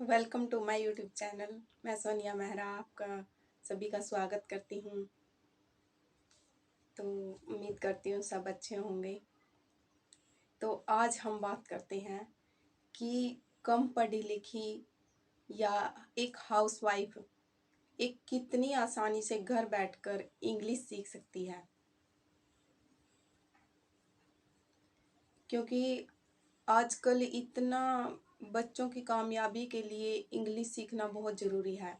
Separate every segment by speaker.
Speaker 1: Welcome to my YouTube channel. मैं सोनिया मेहरा आपका सभी का स्वागत करती हूँ। तो उम्मीद करती हूँ सब अच्छे होंगे। तो आज हम बात करते हैं कि कम पढ़ी लिखी या एक हाउसवाइफ एक कितनी आसानी से घर बैठकर इंग्लिश सीख सकती है। क्योंकि आजकल इतना बच्चों की कामयाबी के लिए इंग्लिश सीखना बहुत ज़रूरी है।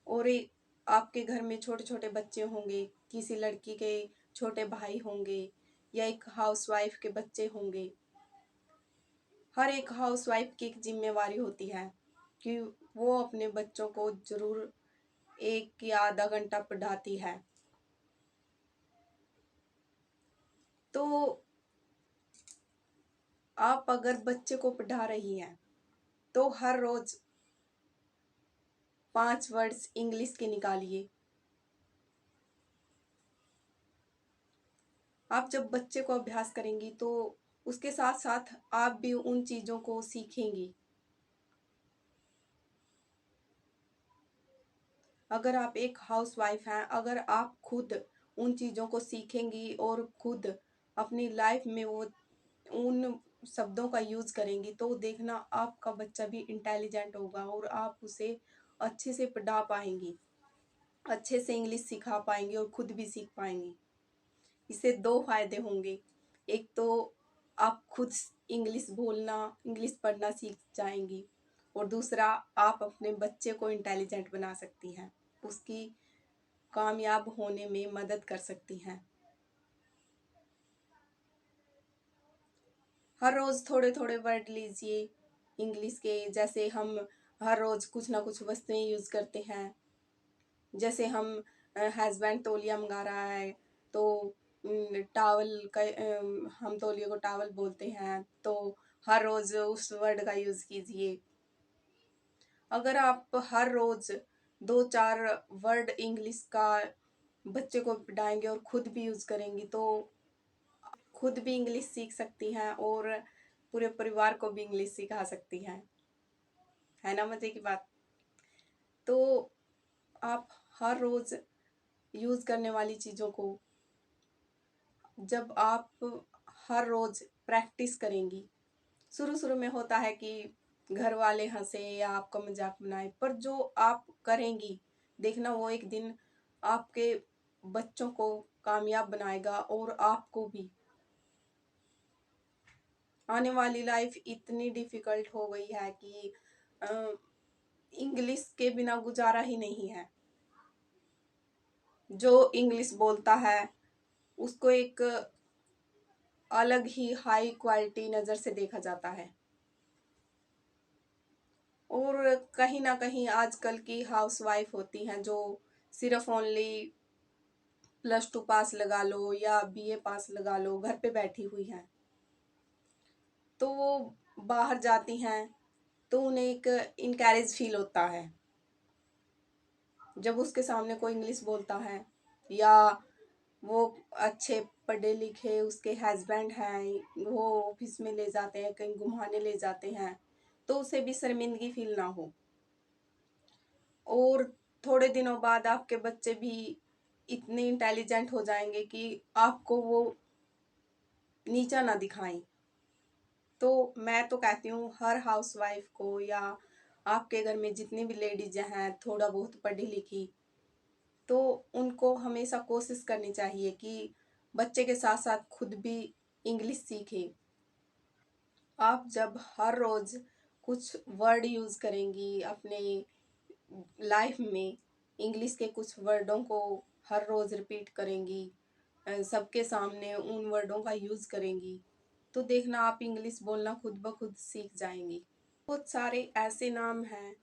Speaker 1: और आपके घर में छोटे छोटे बच्चे होंगे, किसी लड़की के छोटे भाई होंगे या एक हाउसवाइफ के बच्चे होंगे। हर एक हाउसवाइफ की एक जिम्मेवारी होती है कि वो अपने बच्चों को जरूर 1 या आधा घंटा पढ़ाती है। तो आप अगर बच्चे को पढ़ा रही हैं तो हर रोज 5 वर्ड्स इंग्लिश के निकालिए। आप जब बच्चे को अभ्यास करेंगी तो उसके साथ साथ आप भी उन चीज़ों को सीखेंगी। अगर आप एक हाउसवाइफ हैं, अगर आप खुद उन चीज़ों को सीखेंगी और खुद अपनी लाइफ में वो उन शब्दों का यूज़ करेंगी तो देखना आपका बच्चा भी इंटेलिजेंट होगा और आप उसे अच्छे से पढ़ा पाएंगी, अच्छे से इंग्लिश सिखा पाएंगी और खुद भी सीख पाएंगी। इससे 2 फायदे होंगे। एक तो आप खुद इंग्लिश बोलना, इंग्लिश पढ़ना सीख जाएंगी और दूसरा आप अपने बच्चे को इंटेलिजेंट बना सकती हैं, उसकी कामयाब होने में मदद कर सकती हैं। हर रोज़ थोड़े थोड़े वर्ड लीजिए इंग्लिश के। जैसे हम हर रोज़ कुछ ना कुछ वस्तुएं यूज़ करते हैं। जैसे हम हस्बैंड तौलिया मंगा रहा है तो टावल का हम तौलिए को टावल बोलते हैं, तो हर रोज़ उस वर्ड का यूज़ कीजिए। अगर आप हर रोज़ 2-4 वर्ड इंग्लिश का बच्चे को पढ़ाएंगे और खुद भी यूज़ करेंगी तो खुद भी इंग्लिश सीख सकती हैं और पूरे परिवार को भी इंग्लिश सिखा सकती हैं। है ना मज़े की बात। तो आप हर रोज़ यूज़ करने वाली चीज़ों को जब आप हर रोज़ प्रैक्टिस करेंगी, शुरू शुरू में होता है कि घर वाले हंसे या आपका मजाक बनाए, पर जो आप करेंगी देखना वो एक दिन आपके बच्चों को कामयाब बनाएगा और आपको भी। आने वाली लाइफ इतनी डिफ़िकल्ट हो गई है कि इंग्लिश के बिना गुजारा ही नहीं है। जो इंग्लिश बोलता है उसको एक अलग ही हाई क्वालिटी नज़र से देखा जाता है। और कहीं ना कहीं आजकल की हाउसवाइफ होती हैं जो सिर्फ ओनली +2 पास लगा लो या BA पास लगा लो घर पे बैठी हुई हैं, तो वो बाहर जाती हैं तो उन्हें एक इनकैरेज फील होता है जब उसके सामने कोई इंग्लिश बोलता है, या वो अच्छे पढ़े लिखे उसके हस्बैंड हैं वो ऑफिस में ले जाते हैं, कहीं घुमाने ले जाते हैं, तो उसे भी शर्मिंदगी फील ना हो। और थोड़े दिनों बाद आपके बच्चे भी इतने इंटेलिजेंट हो जाएंगे कि आपको वो नीचा ना दिखाएं। तो मैं तो कहती हूँ हर हाउसवाइफ को या आपके घर में जितनी भी लेडीज हैं थोड़ा बहुत पढ़ी लिखी, तो उनको हमेशा कोशिश करनी चाहिए कि बच्चे के साथ साथ खुद भी इंग्लिश सीखें। आप जब हर रोज़ कुछ वर्ड यूज़ करेंगी अपने लाइफ में, इंग्लिश के कुछ वर्डों को हर रोज़ रिपीट करेंगी, सबके सामने उन वर्डों का यूज़ करेंगी, तो देखना आप इंग्लिश बोलना खुद ब खुद सीख जाएंगी। बहुत सारे ऐसे नाम हैं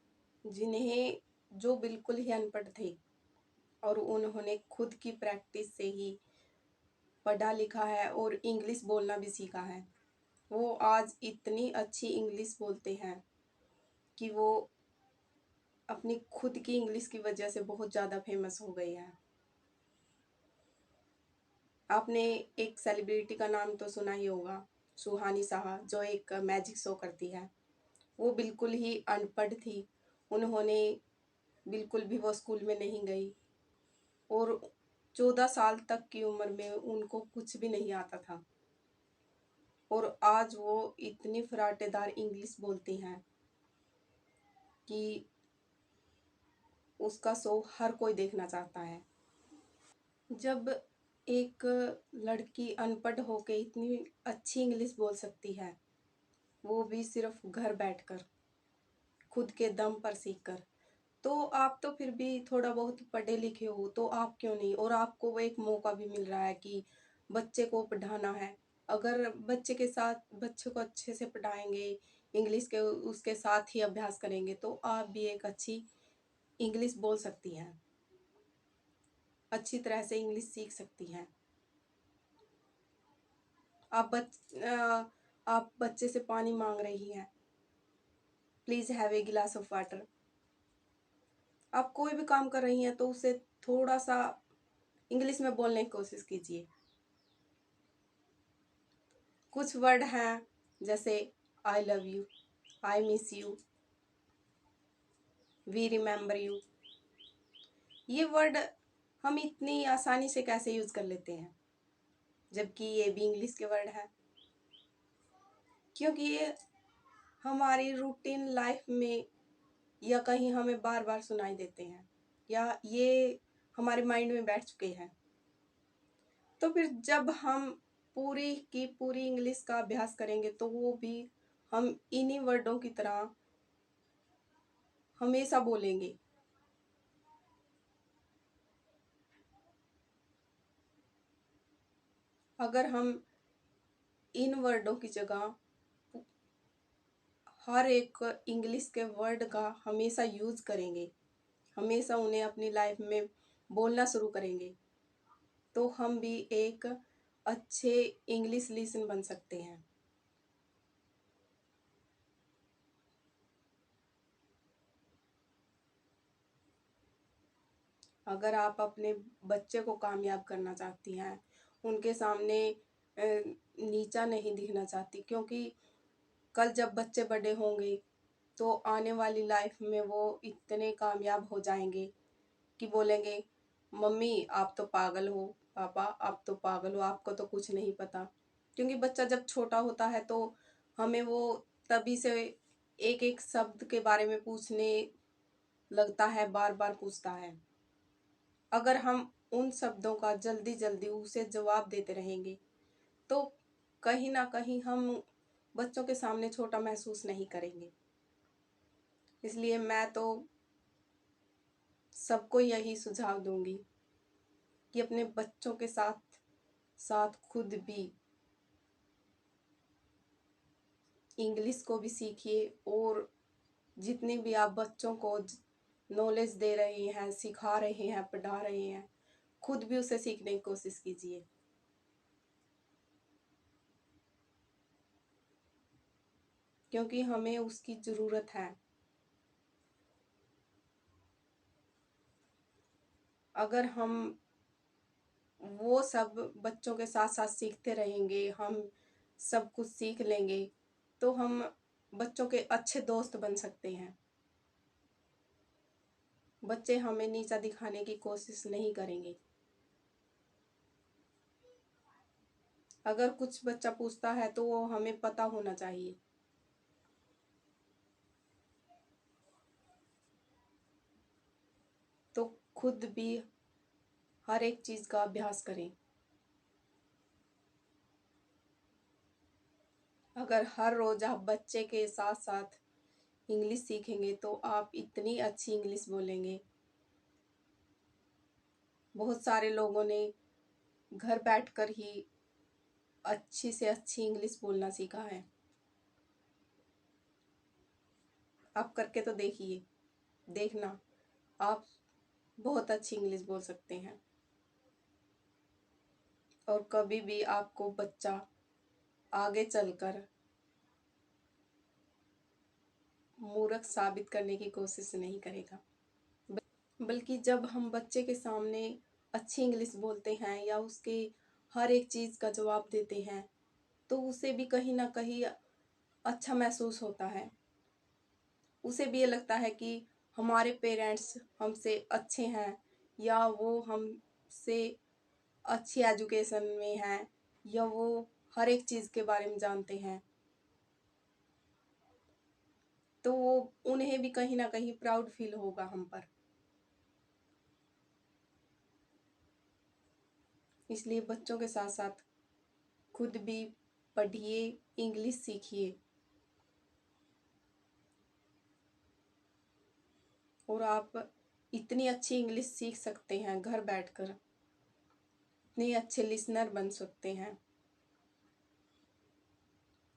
Speaker 1: जिन्हें जो बिल्कुल ही अनपढ़ थे और उन्होंने खुद की प्रैक्टिस से ही पढ़ा लिखा है और इंग्लिश बोलना भी सीखा है। वो आज इतनी अच्छी इंग्लिश बोलते हैं कि वो अपनी खुद की इंग्लिश की वजह से बहुत ज़्यादा फेमस हो गए हैं। आपने एक सेलिब्रिटी का नाम तो सुना ही होगा, सुहानी साहा, जो एक मैजिक शो करती है। वो बिल्कुल ही अनपढ़ थी। उन्होंने बिल्कुल भी वो स्कूल में नहीं गई और 14 साल तक की उम्र में उनको कुछ भी नहीं आता था और आज वो इतनी फराटेदार इंग्लिश बोलती हैं कि उसका शो हर कोई देखना चाहता है। जब एक लड़की अनपढ़ होके इतनी अच्छी इंग्लिश बोल सकती है, वो भी सिर्फ घर बैठकर, खुद के दम पर सीखकर, तो आप तो फिर भी थोड़ा बहुत पढ़े लिखे हो, तो आप क्यों नहीं? और आपको वो एक मौका भी मिल रहा है कि बच्चे को पढ़ाना है। अगर बच्चे को अच्छे से पढ़ाएंगे, इंग्लिश के उसके साथ ही अभ्यास करेंगे, तो आप भी एक अच्छी इंग्लिश बोल सकती हैं, अच्छी तरह से इंग्लिश सीख सकती हैं। आप बच्चे से पानी मांग रही हैं, प्लीज हैव ए गिलास ऑफ वाटर। आप कोई भी काम कर रही हैं तो उसे थोड़ा सा इंग्लिश में बोलने की कोशिश कीजिए। कुछ वर्ड हैं जैसे I love you, I miss you, we remember you. ये वर्ड हम इतनी आसानी से कैसे यूज कर लेते हैं, जबकि ये भी इंग्लिश के वर्ड हैं। क्योंकि ये हमारी रूटीन लाइफ में या कहीं हमें बार बार सुनाई देते हैं, या ये हमारे माइंड में बैठ चुके हैं। तो फिर जब हम पूरी की पूरी इंग्लिश का अभ्यास करेंगे तो वो भी हम इन्हीं वर्डों की तरह हमेशा बोलेंगे। अगर हम इन वर्डों की जगह हर एक इंग्लिश के वर्ड का हमेशा यूज करेंगे, हमेशा उन्हें अपनी लाइफ में बोलना शुरू करेंगे, तो हम भी एक अच्छे इंग्लिश लिसन बन सकते हैं। अगर आप अपने बच्चे को कामयाब करना चाहती हैं, उनके सामने नीचा नहीं दिखना चाहती, क्योंकि कल जब बच्चे बड़े होंगे तो आने वाली लाइफ में वो इतने कामयाब हो जाएंगे कि बोलेंगे मम्मी आप तो पागल हो, पापा आप तो पागल हो, आपको तो कुछ नहीं पता। क्योंकि बच्चा जब छोटा होता है तो हमें वो तभी से एक एक शब्द के बारे में पूछने लगता है, बार बार पूछता है। अगर हम उन शब्दों का जल्दी जल्दी उसे जवाब देते रहेंगे तो कहीं ना कहीं हम बच्चों के सामने छोटा महसूस नहीं करेंगे। इसलिए मैं तो सबको यही सुझाव दूंगी कि अपने बच्चों के साथ साथ खुद भी इंग्लिश को भी सीखिए, और जितनी भी आप बच्चों को नॉलेज दे रहे हैं, सिखा रहे हैं, पढ़ा रहे हैं, खुद भी उसे सीखने की कोशिश कीजिए। क्योंकि हमें उसकी ज़रूरत है। अगर हम वो सब बच्चों के साथ साथ सीखते रहेंगे, हम सब कुछ सीख लेंगे, तो हम बच्चों के अच्छे दोस्त बन सकते हैं। बच्चे हमें नीचा दिखाने की कोशिश नहीं करेंगे। अगर कुछ बच्चा पूछता है तो वो हमें पता होना चाहिए। तो खुद भी हर एक चीज़ का अभ्यास करें। अगर हर रोज़ आप बच्चे के साथ साथ इंग्लिश सीखेंगे तो आप इतनी अच्छी इंग्लिश बोलेंगे। बहुत सारे लोगों ने घर बैठकर ही अच्छी से अच्छी इंग्लिश बोलना सीखा है। आप करके तो देखिए, देखना आप बहुत अच्छी इंग्लिश बोल सकते हैं। और कभी भी आपको बच्चा आगे चलकर मूर्ख साबित करने की कोशिश नहीं करेगा। बल्कि जब हम बच्चे के सामने अच्छी इंग्लिश बोलते हैं या उसके हर एक चीज़ का जवाब देते हैं तो उसे भी कहीं ना कहीं अच्छा महसूस होता है। उसे भी ये लगता है कि हमारे पेरेंट्स हमसे अच्छे हैं, या वो हमसे अच्छी एजुकेशन में हैं, या वो हर एक चीज़ के बारे में जानते हैं। तो वो उन्हें भी कहीं ना कहीं प्राउड फील होगा हम पर। इसलिए बच्चों के साथ साथ खुद भी पढ़िए, इंग्लिश सीखिए, और आप इतनी अच्छी इंग्लिश सीख सकते हैं घर बैठकर, इतने अच्छे लिसनर बन सकते हैं।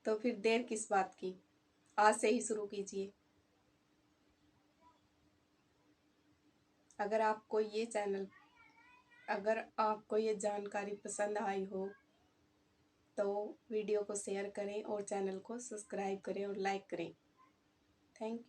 Speaker 1: तो फिर देर किस बात की, आज से ही शुरू कीजिए। अगर आपको ये चैनल, अगर आपको ये जानकारी पसंद आई हो तो वीडियो को शेयर करें और चैनल को सब्सक्राइब करें और लाइक करें। Thank you.